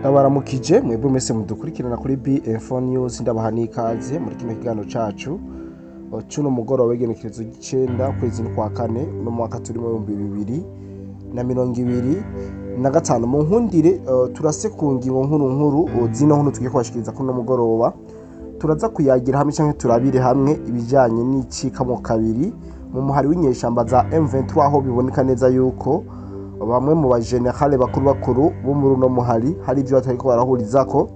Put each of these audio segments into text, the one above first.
Ndabaramukije mwebwe mwese mudukurikirana kuri Info News ndabaha n'ikaze muri kino kiganiro cacu cuno mugoroba w'igenekerezo g'9 kwezi kwa kane no mwaka turimo 2025 mu nkundire turase ku ngingo nkuru zino tugiye kwashikiriza kuno mugoroba turaza kuyagira hamwe cyangwa turabire hamwe ibijanye n'icika mu kabiri mu muhari w'inyeshamba za MU23 aho biboneka neza yuko bamwe mu bagenerale bakuru bo muri uno muhari hari ibyo batariko barahurizako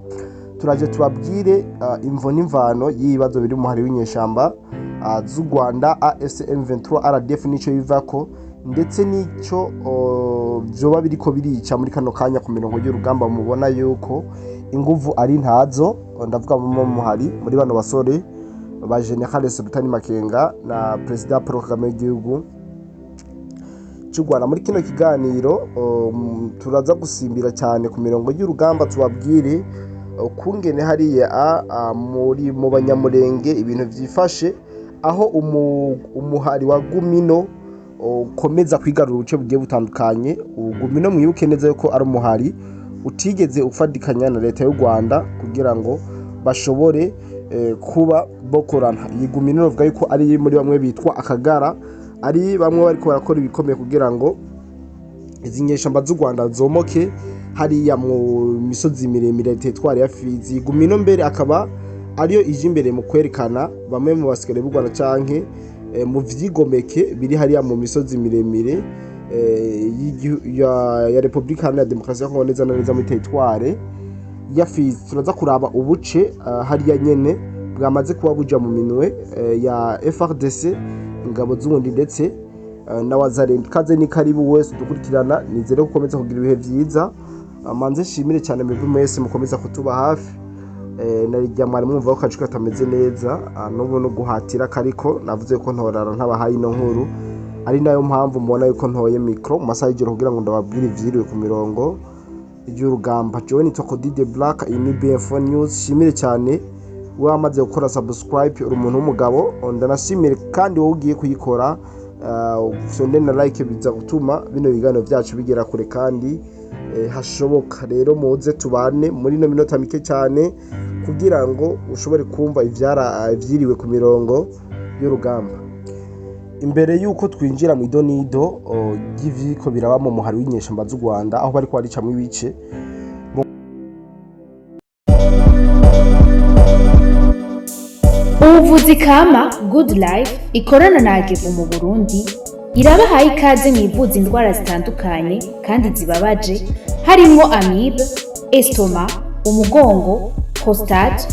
turaje tubabwire imvo n'imvano y'ibibazo biri mu muhari w'inyeshamba z'u Rwanda AFC/M23 RDF nico bivako ndetse nico byoba biriko birica muri kano kanya ku mirongo y'urugamba mubona yuko inguvu ari ntazo ndavuga mu muhari muri bano basore ba General Sultan Makenga na President Paul Kagame w'igihugu cy'u Rwanda. Muri kino kiganiro turaza gusimbira cyane ku mirongo y'urugamba tubabwire kungene hariya muri mu banyamurenge ibintu vyifashe aho umuhari wa Gumino ukomeza kwigarura ubuce bugiye butandukanye. Gumino mwibuke neza yuko ari umuhari utigeze ufadikanya na leta y'u Rwanda kugira ngo bashobore kuba bokorana. Iyi Gumino bavuga yuko ari muri bamwe bitwa Akagara, ari bamwe bariko barakora ibikomeye kugira ngo izi nyeshamba z'u Rwanda zomoke hariya mu misozi miremire tetwari ya Fizi. Gumino mbere akaba ariyo ije imbere mu kwerekana bamwe mu basikare b'u Rwanda canke mu vyigomeke biri hariya mu misozi miremire ya Republika ya Demokarasi ya Kongo neza muri tetware ya Fizi. Turaza kuraba ubuce hariya nyene bwamaze kuba buja mu minwe ya FRDC ingabo z'ubundi ndetse na wazarenda. Kaze ni karibu wese dukurikirana, nizere gukomeza kugira ibihe vyiza. Manze shimire cyane mwebwe mwese mukomeza kutuba hafi. Narijya mwari mwumva ko kacu katameze neza n'ubu no guhatira kariko navuze ko ntorara ntabahaye no nkuru, ari nayo mpamvu mubona yuko ntoye micro mu masaha y'ijoro kugira ngo ndababwire ivyiriwe ku mirongo y'urugamba. Join Tokodide Black in Info News. Shimire cyane wamaze gukora subscribe uri umuntu w'umugabo, ndanashimire kandi wowe ugiye kuyikora sonde na like biza gutuma bino biganiro byacu bigera kure kandi hashoboka. Rero muze tubane muri no minota mike cyane kugira ngo ushobore kumva ivyiriwe ku mirongo y'urugamba. Imbere yuko twinjira mu idonido y'iviko biraba mu muhari w'inyeshamba z'u Rwanda aho bari kwarica mu ibice ubuvuzi kama Good Life ikorana na Agevu mu Burundi irabahaye ikaze mu ivuza indwara zitandukanye kandi zibabaje harimo amibe, estoma, umugongo, prostate,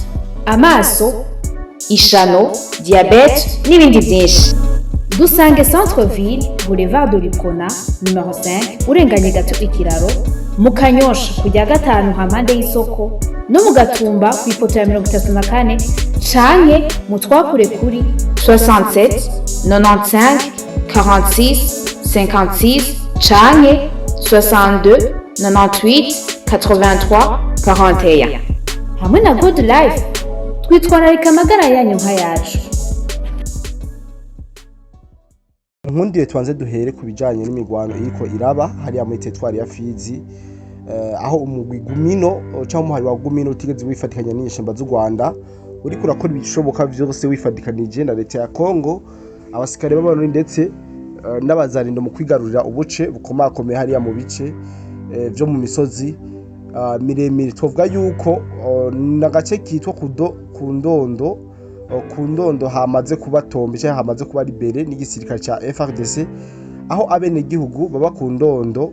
amaso, ishano, diabete n'ibindi byinshi. Dusange Centre Ville, Boulevard de l'Icona, numero 5, urenganye gato ikiraro, mu Kanyosha kujya gatanu hampande y'isoko no mu Gatumba ku ipoto ya 34 canke mutwakure kuri 67 95 46 56 canke 62 98 83 41. Hamwe na Good Life twitwararika amagara yanyu nka yacu. Nkundire twanze duhere ku bijanye n'imigwano iriko iraba hariya muri tetwari ya Fizi aho umugwi Gumino cyangwa umuhari wa Gumino utigeze wifatikanya n'inyeshamba z'u Rwanda uriko urakora ibishoboka vyose wifadikanije na leta ya Kongo, abasikare b'abantu ndetse n'abazarindo mu kwigarurira ubuce bukomakomeye hariya mu bice byo mu misozi miremire. Twovuga yuko nagace kitwa ku ndondo hamaze kuba tombe cyangwa hamaze kuba libere n'igisirikare ca FRDC, aho abene gihugu baba ku ndondo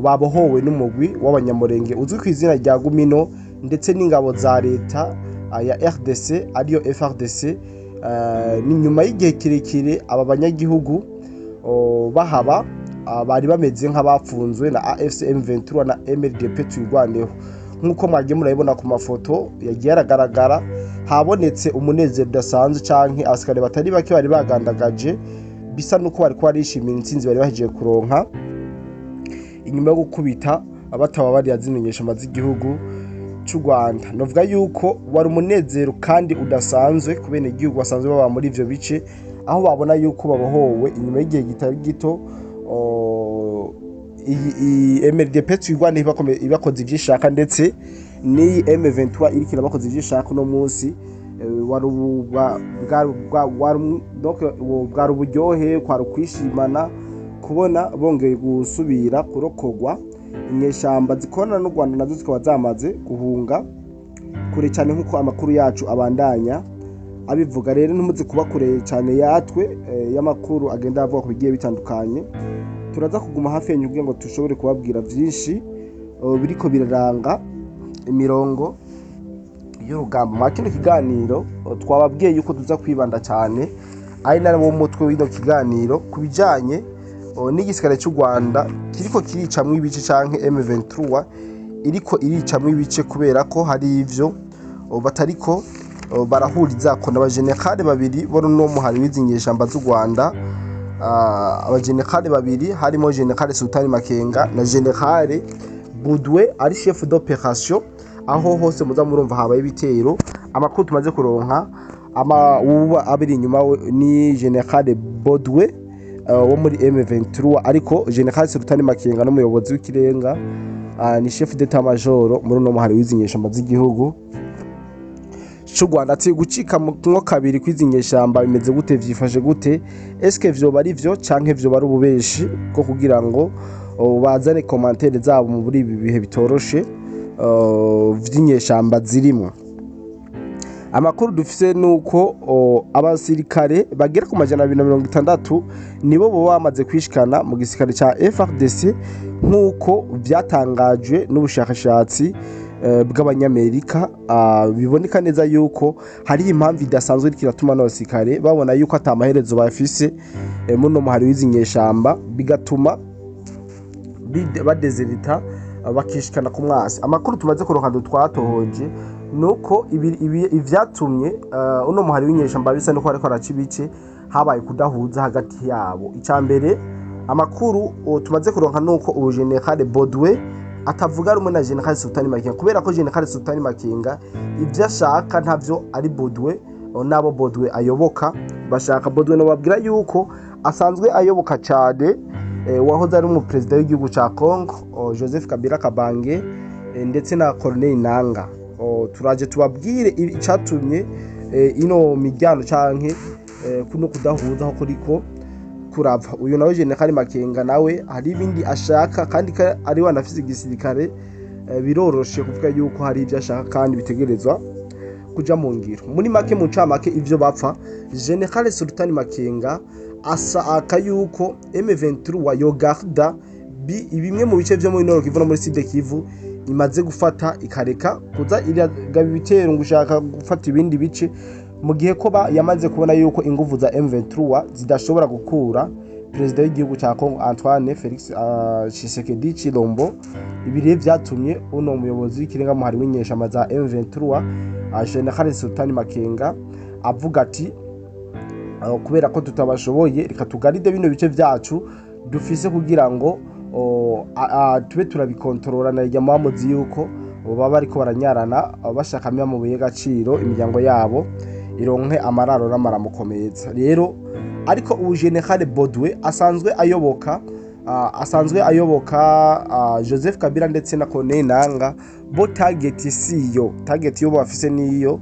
babohowe n'umugwi w'abanyamurenge uzwi ku izina rya Gumino ndetse n'ingabo za leta ya RDC ariyo FRDC. Ni nyuma y'igihe kirekire aba banyagihugu bahaba bari bameze nk'abapfunzwe na AFC/M23 na MLDP tuyirwaneho. Nkuko mwagiye murabibona ku mafoto yagiye aragaragara, habonetse umunezero udasanzwe canke abasikare batari bake bari bagandagaje bisa nuko bari kwarishimira intsinzi bari bahejeje kuronka inyuma yo gukubita abataba bari yazimenyesha amazi igihugu cy'u Rwanda. Novuga yuko wari umunezero kandi udasanzwe kubene igihugu basanzwe baba muri ivyo bice aho babona yuko babohowe inyuma y'igihe gitari gito iyi MLDP twigwana ibakoze ivyishaka ndetse ni M23 irikira bakoze ivyishaka no munsi bwari uburyohe kwari kwishimana kubona bongeye gusubira kurokogwa inyeshamba zikorana n'u Rwanda nazo zikaba zamaze guhunga kure cyane nk'uko amakuru yacu abandanya abivuga. Rero ntimuze kuba kure cyane yatwe y'amakuru agenda avuga ku bigiye bitandukanye. Turaza kuguma hafi yanyu kugira ngo tushobore kubabwira byinshi biriko biraranga imirongo y'urugamba. Mu kino kiganiro twababwiye yuko tuza kwibanda cyane ari nabo mutwe w'ino kiganiro kubijanye n'igisirikare cy'u Rwanda kiriko kiricamwe ibice canke M23 iriko iricamwe ibice kubera ko hari ivyo batariko barahuriza ko n'abajenerali babiri bo no muhari w'izinyeshamba z'u Rwanda. Abajenerali babiri harimo General Sultan Makenga na General Budwe ari chef d'opération. Aho hose muza murumva habaye ibitero. Amakuru tumaze kuronka uba abiri inyuma ni General Budwe wo muri M23 ariko General Sultan Makenga n'umuyobozi w'ikirenga ni chef d'état major muri no muhari w'izinyeshamba z'igihugu cy'u Rwanda. Ati gucika mwo kabiri kwizinyeshamba bimeze gute, vyifashe gute, eske vyo bari vyo canke vyo bari ububeshi bwo kugira ngo bazane commentaire zabo muri ibi bihe bitoroshe vy'inyeshamba zirimo. Amakuru dufise nuko abasirikare bagera ku majana 260 nibo bo bamaze kwishikana mu gisirikare ca FARDC nkuko vyatangajwe n'ubushakashatsi bw'abanyamerika. Biboneka neza yuko hari impamvu idasanzwe ikiratuma n'abasirikare babona yuko atamaherezo bafise muno muhari w'izinyeshamba bigatuma badezerita bakishikana ku mwasi. Amakuru tumaze kuronka twatohoje nuko ivyatumye uno muhari w'inyeshamba bisa nuko ariko araca ibice habaye kudahuza hagati yabo. Icambere amakuru tumaze kuronka nuko ubu General Bodwe atavuga rumwe na General Sultan Makenga kubera ko General Sultan Makenga ivyo ashaka ntavyo ari Bodwe nabo Bodwe ayoboka bashaka. Bodwe no babwira yuko asanzwe ayoboka cyane wahoze ari umupresident w'igihugu ca Congo Joseph Kabila Kabange ndetse na Corneille Nanga. Turaje tubabwire icatumye ino mijyano canke kuno kudahuza aho kuriko kurava. Uyu nawe General Makenga nawe hari ibindi ashaka kandi ari wanafise igisirikare biroroshe kuvuga yuko hari ivyo ashaka kandi bitegerezwa kuja mu ngiro. Muri make mu ncamake ivyo bapfa General Sultan Makenga aka yuko M23 yo garda bimwe mu bice vyo muri Nord Kivu no muri Sud Kivu imaze gufata ikareka kuza iragaba ibitero ngushaka gufata ibindi bice mu gihe ko yamaze kubona yuko inguvu za M23 zidashobora gukura president w'igihugu ca Congo Antoine Felix Tshisekedi Chilombo. Ibiri vyatumye uno muyobozi w'ikirenga muhari w'inyeshamba za M23 General Sultan Makenga avuga ati kubera ko tutabashoboye reka tugaride bino bice vyacu dufise kugira ngo tube turabikontorora na irya mamuzi yuko baba ariko baranyarana bashaka mu buye gaciro imiryango yabo ironke amararo n'amaramukomeza. Rero ariko ubu General Bodwe asanzwe ayoboka Joseph Kabila ndetse na Corneille Nanga bo target yo bafise niyo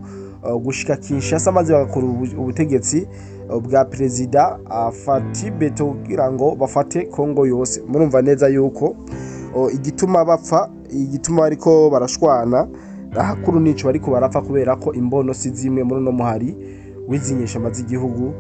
gushika Kinshasa maze bagakora ubutegetsi bwa president Fati Beto kugira ngo bafate Kongo yose. Murumva neza yuko igituma bapfa igituma ariko barashwana hakuru nico bariko barapfa kubera ko imbono si zimwe muri no muhari wizinyeshamba z'igihugu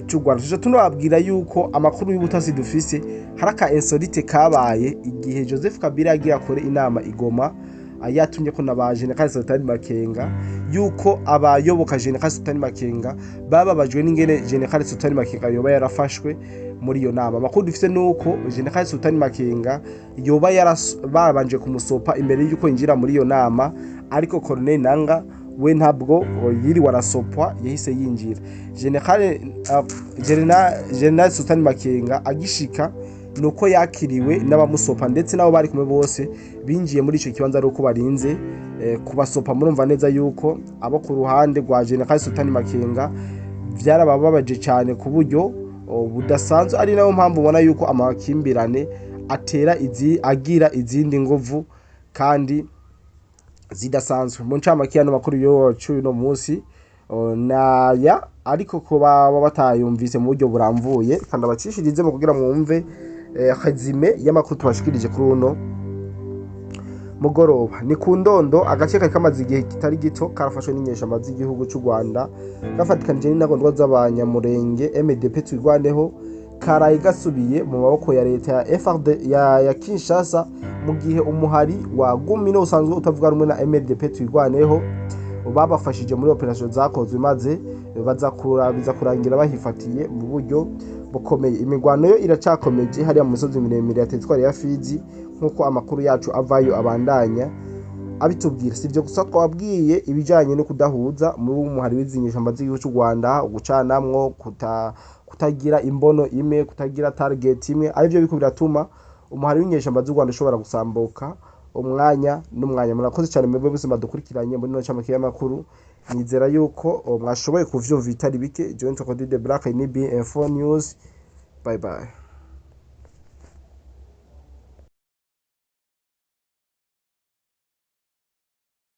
cy'u Rwanda. Tuje tunababwira yuko amakuru y'ubutasi dufise haraka insolite kabaye igihe Joseph Kabila yagira kore inama igoma ayatumye ko nabaje General Sultan Makenga yuko abayoboka General Sultan Makenga bababajwe n'ingene General Sultan Makenga yoba yarafashwe muri iyo nama. Amakuru dufise nuko General Sultan Makenga yoba barabanje kumusopa imbere yuko yinjira muri iyo nama ariko Corneille Nanga we ntabwo yiri warasopwa yahise yinjira. General Sultan Makenga agishika nuko yakiriwe n'abamusopa ndetse nabo bari kumwe bose binjiye muri ico kibanza ari uko barinze kubasopa. Murumva neza yuko abo ku ruhande rwa General Sultan Makenga vyarabababaje cyane ku buryo budasanzwe, ari nayo mpamvu ubona yuko amakimbirane agira izindi nguvu kandi zidasanzwe. Mu ncamake y'ano makuru yacu uno munsi naya, ariko ko baba batayumvise mu buryo buramvuye kandi abacishirize mu kugira mwumve hazime y'amakuru tubashikirije kuri uno mugoroba. Ni ku Ndondo, agace kari kamaze igihe kitari gito karafashwe n'inyeshamba z'igihugu cy'u Rwanda gafatikanije n'intagondwa z'abanyamurenge MU23 karaye gasubiye mu maboko ya leta ya Kinshasa, mu gihe umuhari wa Gumino usanzwe utavuga rumwe na MU23 babafashije muri operation zakozwe maze biza kurangira bahifatiye mu buryo bukomeye. Imigwano yo iracakomeje hariya mu misozi miremire ya teritwari ya Fizi nkuko amakuru yacu avayo abandanya abitubwira. Sivyo gusa twabwiye ibijanye no kudahuza muri umuhari w'izinyeshamba z'igihugu cy'u Rwanda, gucanamwo, kutagira imbono imwe, kutagira target imwe, arivyo biko biratuma umuhari w'inyeshamba z'u Rwanda ushobora gusambuka umwanya n'umwanya. Murakoze cyane mwebwe buzima dukurikiranye muri no camake y'amakuru. Nizera yuko mwashoboye kuvyumva bitari bike. Joint Code de Black ni BF News. Bye bye.